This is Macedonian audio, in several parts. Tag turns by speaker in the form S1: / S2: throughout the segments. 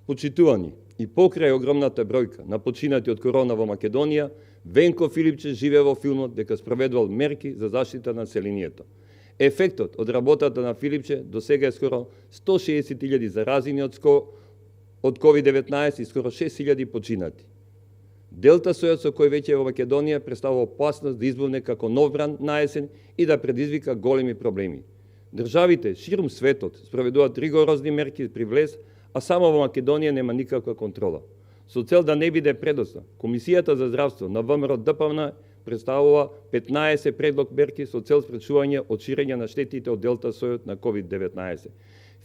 S1: Почитувани, и покрај огромната бројка на починати од корона во Македонија, Венко Филипче живее во филмот дека спроведувал мерки за заштита на населението. Ефектот од работата на Филипче до сега е скоро 160.000 заразени од COVID-19 и скоро 6.000 починати. Делта сојот со кој веќе во Македонија представува опасност да избувне како нов бран на есен и да предизвика големи проблеми. Државите ширум светот спроведуваат ригорозни мерки при влез, а само во Македонија нема никаква контрола. Со цел да не биде предоста, Комисијата за здравство на ВМРО ДПМН представува 15 предлог мерки со цел спречување од ширење на штетите од делта сојот на COVID-19.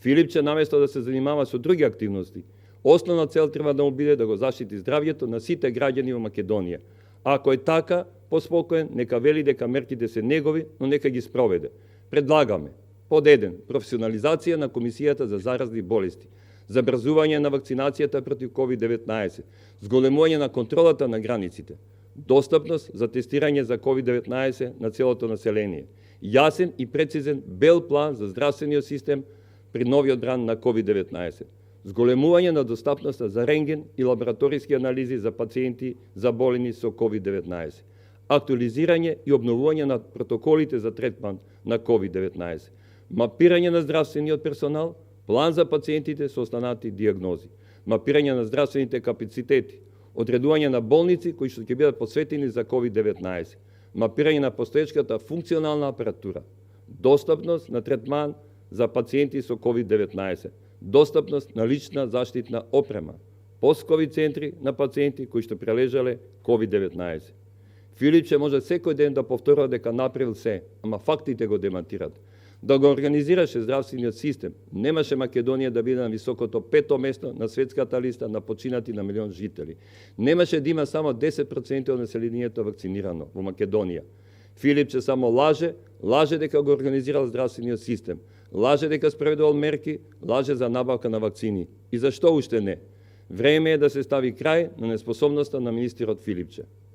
S1: Филипче наместо да се занимава со други активности, основна цел треба да му биде да го заштити здравјето на сите граѓани во Македонија. А ако е така, поспокоен, нека вели дека мерките се негови, но нека ги спроведе. Предлагаме под 1. Професионализација на Комисијата за заразни болести, забрзување на вакцинацијата против COVID-19, зголемување на контролата на границите, достапност за тестирање за COVID-19 на целото население, јасен и прецизен бел план за здравствениот систем при новиот бран на COVID-19, зголемување на достапноста за рентген и лабораториски анализи за пациенти заболени со COVID-19, актуализирање и обновување на протоколите за третман на COVID-19, мапирање на здравствениот персонал, план за пациентите со останати диагнози, мапирање на здравствените капацитети, одредување на болници кои што ќе бидат посветени за COVID-19, мапирање на постоечката функционална апаратура, достапност на третман за пациенти со COVID-19, достапност на лична заштитна опрема, пост-ковид центри на пациенти кои што прележале COVID-19. Филипче може секој ден да повторува дека направил се, ама фактите го демантират. Да го организираше здравствениот систем, немаше Македонија да биде на високото 5-то место на светската листа на починати на милион жители. Немаше да има само 10% од населението вакцинирано во Македонија. Филипче само лаже дека го организирал здравствениот систем, лаже дека спроведувал мерки, лаже за набавка на вакцини. И зашто уште не? Време е да се стави крај на неспособноста на министерот Филипче.